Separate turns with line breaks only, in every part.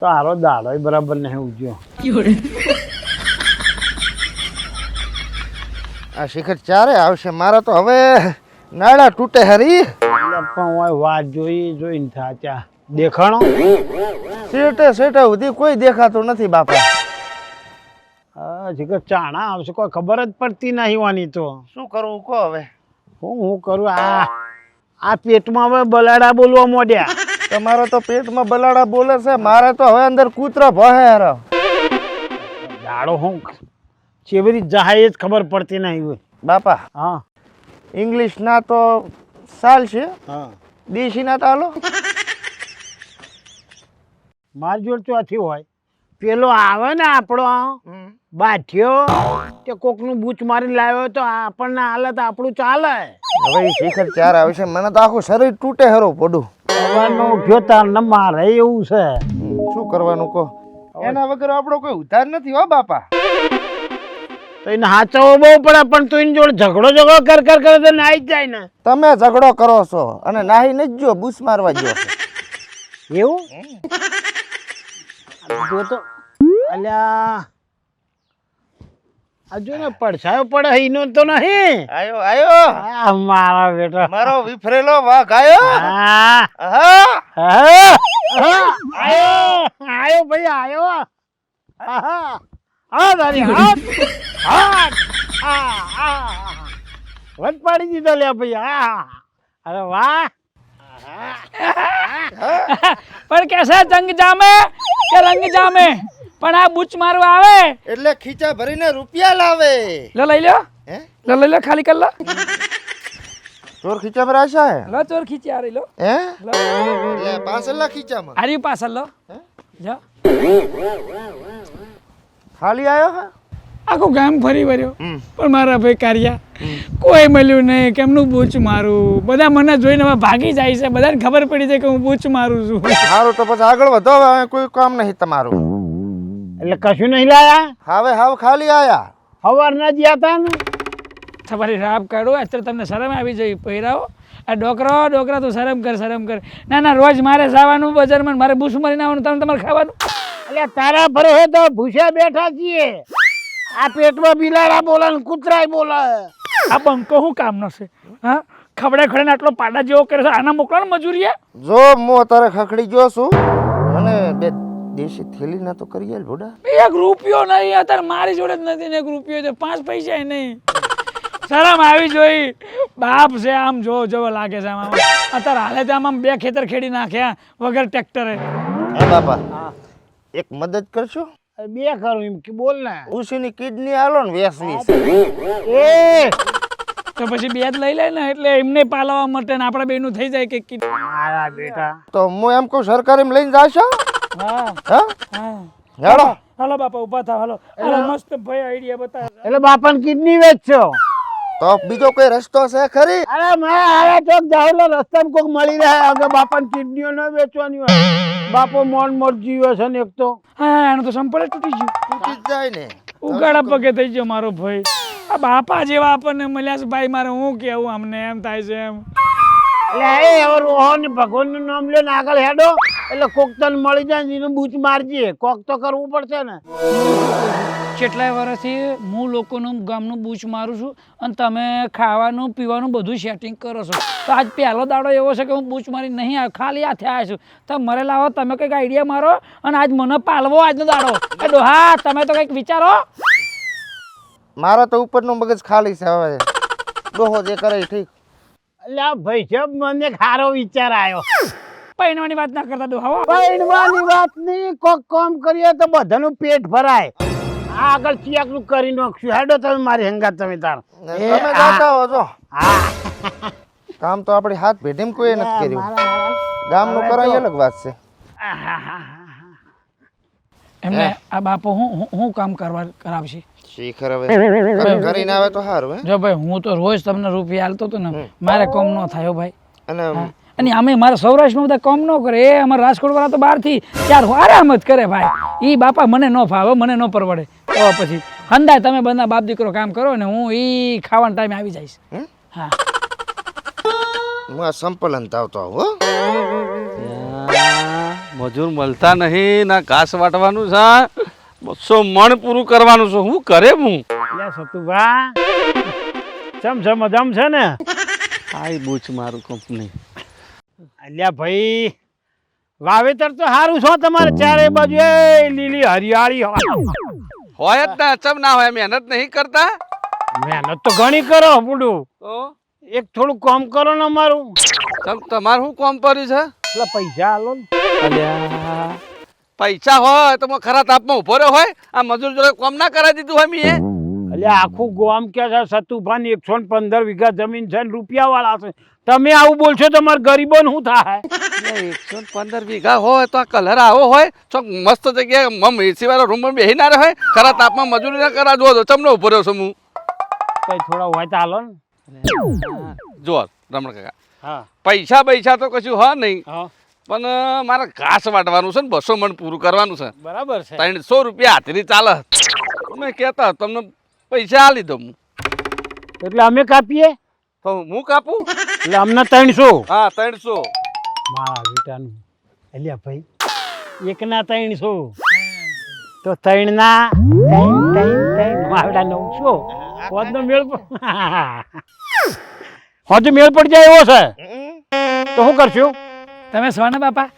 તારો દાડો બરાબર નહીં ઉજ્યો.
આ શિખર ચારે આવશે મારા તો હવે નાળા તૂટે હરી.
પણ હોય વાત જોઈને થાચા દેખાણો
સેટે સુધી કોઈ દેખાતું નથી બાપા.
જીગર ચાણા આવશે કોઈ ખબર જ પડતી નહીં વાની તો
શું કરવું કહો હવે.
હું કરું આ પેટમાં હવે બલાડા બોલવા મોડ્યા.
તમારો તો પેટમાં બલાડા બોલે છે, મારે તો હવે અંદર કૂતરો ભહે.
દાડો હું ચેવરી જહાય જ ખબર પડતી નહીં હોય
બાપા.
હા
ઇંગ્લિશ ના તો ચાલશે,
હા
દેશી ના તો હાલો.
માર જોડ ચોથી હોય પેલો આવે ને આપણો બાઠ્યો તે કોકનું બૂચ મારી લાવ્યો તો આપણને હાલત આપણું ચાલે.
હવે ઈ શિખર ચાર આવશે મને તો આખું શરીર તૂટે હરો પડું.
સવારનો ઉઠ્યો તારને મારે એવું છે.
શું કરવાનું કહો. એના વગર આપણો કોઈ ઉધાર નથી હો બાપા.
તો એને હાચવો બહુ પડે પણ તું એની જોડે ઝઘડો કરે તો નાઈ જ જાય ને.
તમે ઝઘડો કરો છો અને નાહી નથી જો બૂસ મારવા ગયો
એવું જો તો અલ્યા આ જો ને પડછાયો પડે એનો તો નહીં.
આયો
મારા બેટા
મારો વિફરેલો વાઘ આયો.
આયો ભાઈ આયો. હા તારી હાથ વટ પાડી દીધો લે ભાઈ. અરે વાહ.
પણ કેસે જંગ જામે કે રંગ જામે પણ આ બૂચ મારું આવે
એટલે ખીચા ભરીને રૂપિયા લાવે.
લો લઈ લો.
હે
લો લઈ લો ખાલી કર લો.
ચોર ખીચા પર આશા હે.
લો ચોર ખીચી આ રહી લો.
હે
લો
એટલે પાસલા ખીચામાં
આરી પાછળ લો. જો
ખાલી આયો હે.
આખું ગામ ફરી વર્યો પણ મારા ભાઈ કાર્યા કોઈ મળ્યું નહીં. કેમનું બૂચ મારું? બધા મને જોઈને હવે ભાગી જાય છે. બધાને ખબર પડી જાય કે હું બૂચ મારું છું.
સારું તો પછી આગળ વધો. હવે કોઈ કામ નહીં તમારું.
એટલે કશું નહીં લાયા
હવે હાવ ખાલી આયા.
સવારના જ્યાં હતા ને
તમારી રાબ કાઢો. અત્યારે તમને શરમ આવી જાય. પહેરાવો આ ડોકરા તું શરમ કર. ના રોજ મારે જવાનું બજારમાં, મારે બૂસ મારીને આવવાનું, તમારે ખાવાનું.
એટલે તારા ભરે તો ભૂસ્યા બેઠા છીએ. આ પેટમાં બિલાડા બોલે ને કૂતરાય બોલે.
આ બંકો શું કામનો છે? હા ખબડે આટલો પાડા જેવો કરે છે. આના મોકલો ને મજૂરીએ.
જો હું અત્યારે ખખડી ગયો છું અને બે દેશી થેલી ના તો કરી આલ ભોડા.
એક રૂપિયો નહીં અત્યારે મારી જોડે જ નથી ને. એક રૂપિયો છે, 5 પૈસા નહીં. શરમ આવી જોઈ. બાપ છે આમ જો લાગે છે આમ. અત્યારે હાલે ત્યાં આમ 2 ખેતર ખેડી નાખ્યા વગર ટ્રેક્ટરે.
હે બાપા એક મદદ કરશો?
બે કરું એમ કે બોલ ને.
ઉસીની કિડની આલો ને વેસવી છે.
એ
તો પછી 2 જ લઈ લે ને એટલે એમને પાલવા માટે ને આપણા બેનું થઈ જાય કે
મારા બેટા
તો હું એમ કહું સરકારી લઈને જાશો.
હા
હા
હા
હેડો.
હાલો બાપા ઉભા થાવ. હાલો મસ્ત ભાઈ આઈડિયા બતાવ.
એટલે બાપાને કિડની વેચશો?
તો બીજો કોઈ રસ્તો છે ખરી?
અરે મારા ચોક જાવલો રસ્તામાં કોક મળી રહે. હવે બાપાને કિડનીઓ ન વેચવાની હોય. બાપો મોન જીવે છે ને એક તો.
હા એનું તો સંપલ તૂટી ગયું.
તૂટી જ જાય ને.
ઉગાડા પગે થઈ ગયો મારો ભાઈ. આ બાપા જેવા આપણને મળ્યા છે ભાઈ. મારે હું કેવું અમને એમ થાય છે એમ.
એટલે એ હવે રોહો ને ભગવાનનું નામ લે ને આગળ હેડો એટલે કોક તને મળી જાય ને એનું બૂચ મારજે. કોક તો કરવું પડશે ને.
કેટલાય વર્ષથી હું લોકોનું ગામનું બૂચ મારું છું અને તમે ખાવાનું પીવાનું બધું સેટિંગ કરો છો. તો આજ પહેલો દાડો એવો છે કે હું બૂચ મારી નહીં આવ્યો, ખાલી હાથે આવ્યો છું. તો મરે લાવો તમે કંઈક આઈડિયા મારો અને આજ મને પાલવો આજનો દાડો. એ ડોહા તમે તો કંઈક વિચારો.
મારા તો ઉપરનું મગજ ખાલી છે. હવે ડોહો જે કરે ઠીક.
એટલે આ ભાઈ સાહેબ મને સારો વિચાર આવ્યો.
પૈણવાની વાત ના કરતા ડોહા.
પૈણવાની વાત નહીં, કોક કામ કરીએ તો બધાનું પેટ ભરાય. આગળ ચિયાકનું કરી નાખશું. હેડો તમે મારી હંગાત તમે તાર.
તમે જાતા હો જો.
હા
કામ તો આપણી હાથ ભેટીમાં કોઈ નથી કર્યું. ગામનું કરાય અલગ વાત છે.
એમને આ બાપો હું કામ કરાવશે?
શિખર હવે કરીને આવે તો સારું. હે
જો ભાઈ હું તો રોજ તમને રૂપિયા હાલતો હતો ને, મારે કામ ન થાય ભાઈ.
અને
અમે મારા સૌરાષ્ટ્રમાં બધા કામ ન કરે. એ અમારા રાજકોટ વાળા તો બહારથી ચાર આરામ જ કરે ભાઈ. ઈ બાપા મને ન ફાવે, મને ન પરવડે. તો પછી હંદાય તમે બધા બાપ દીકરો કામ કરો ને હું ઈ ખાવાના ટાઈમે આવી જઈશ. હા
હું આ સંપલન આવતો આવું.
મજૂર મળતા નહીં ના ઘાસ વાટવાનું છે 200 મણ પૂરું કરવાનું છે હું કરે હું
એટલે સતુભા મજામ છે ને
આઈ બૂચ મારું કંપની
અલ્યા ભાઈ વાવેતર તો સારું છો તમારે ચારે બાજુ એ લીલી હરિયાળી
હોય જ ના ચમ ના હોય મહેનત નહીં કરતા
મહેનત તો ઘણી કરો બુડું
તો
એક થોડું કામ કરો ને અમારું
ચમ તમારે શું કોમ કર્યું છે
એટલે પૈસા આલો ને
અલ્યા પૈસા હોય તો હું ખરા તાપમાં ઉભો રહ્યો હોય આ મજૂર જોડે કોમ ના કરાવી દીધું હોય મેં
અલ્યા આખું ગામ કે છે સતુભાની 115 વીઘા જમીન છે ને રૂપિયા વાળા છે તમે આવું બોલશો તો તમારે ગરીબોને શું થાય
115 વીઘા હોય તો આ કલર આવો હોય ચોક મસ્ત જગ્યાએ એસી વાળા રૂમમાં બેસી ના રહે ખરા તાપમાં મજૂરી ના કરા જો ચમનો ઉભો રહ્યો છું હું
કઈ થોડા હોય તો આલો ને
જો રમણ કાકા
હા
પૈસા તો કશું હોય નહીં
હા
પણ મારે ઘાસ વાટવાનું છે ને 200 મણ પૂરું કરવાનું છે
બરાબર છે
300 રૂપિયા હાથરી ચાલે મેં કહેતા તમને પૈસા આલી દઉં હું
એટલે અમે કાપીએ
તો હું કાપું
એટલે અમને 300
હા 300
મારા બેટાનું અલ્યા ભાઈ એકના 300 તો 3 ના 3 મારા 900 હોજનો મેળ હોજો મેળ પડી જાય એવો છે તો શું કરશું
તમે સોના બાપા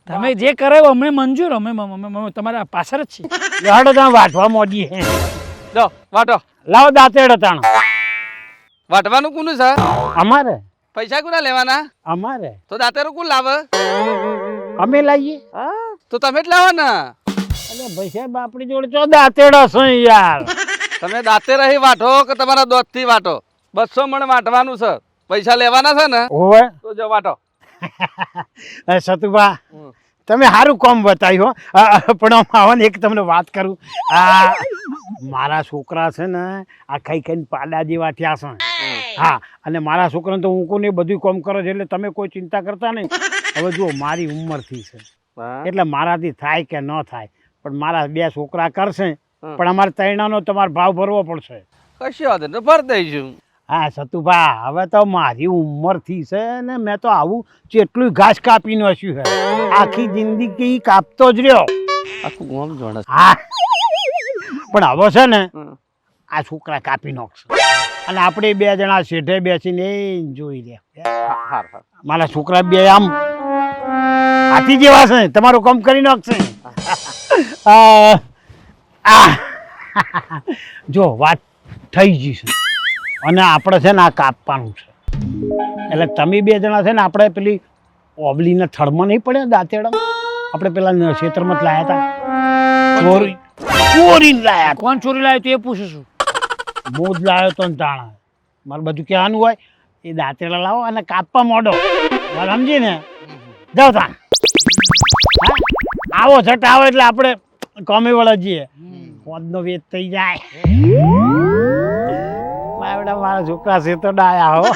તમે જે કરે અમે મંજૂર અમે તમારા પાછળ જ છીએ
હાડો ત્યાં વાટવા મોડીએ
જો વાટો
લાવો દાંતેડ તાણ
વાટવાનું કોનું છે
અમારે
પૈસા કોના લેવાના
અમારે
તો દાંતેરો કોણ લાવે
અમે લાવીએ
તો તમે જ લાવો ને
અલે ભાઈ સાહેબ આપણી જોડે ચો દાંતેડ હશે યાર
તમે દાંતે રહી વાટો કે તમારા દોધથી વાટો 200 મણ વાટવાનું છે પૈસા લેવાના છે ને
ઓવે
તો જો વાટો
સતુભા તમે સારું કામ બતાવ્યું પણ આવો ને એક તમને વાત કરું આ મારા છોકરા છે ને આ ખાઈ ખાઈને પાડા જેવા થયા છે હા અને મારા છોકરાને તો હું કોને બધું કામ કરો છો એટલે તમે કોઈ ચિંતા કરતા નહીં હવે જુઓ મારી ઉંમર થઈ છે એટલે મારાથી થાય કે ન થાય પણ મારા 2 છોકરા કરશે પણ અમારે તૈણાનો તમારે ભાવ ભરવો પડશે
કશી વાત નહીં ભર દઈશું
હા સતુભા હવે તો મારી ઉંમર થઈ છે ને મેં તો આવું જેટલું ઘાસ કાપી નાખ્યું છે આખી જિંદગી કાપતો જ રહ્યો
આખું ગામ જોડે
હા પણ હવે છે ને આ છોકરા કાપી નાખશે અને આપણે 2 જણા શેઠે બેસીને એ જોઈ રહ્યા મારા છોકરા 2 આમ હાથી જેવા છે તમારું કામ કરી નાખશે જો વાત થઈ ગઈ છે અને આપણે છે ને આ કાપવાનું છે એટલે તમે 2 જણા છે ને આપણે પેલી ઓબલીના થડમાં નહીં પડ્યા દાંતેડા આપણે પેલા ક્ષેત્રમાં જ લાયા હતા ચોરીને લાયા
કોણ ચોરી લાવ્યો તો એ પૂછું છું
હું જ લાવ્યો તો ને તાણા મારે બધું કહેવાનું હોય એ દાંતેડા લાવો અને કાપવા મોડો વાત સમજી ને જાઓ તાણ હા આવો છટ આવો એટલે આપણે કોમે વળા જઈએ ફોનનો વેચ થઈ જાય મારા છોકરા છે તો ડાયા હો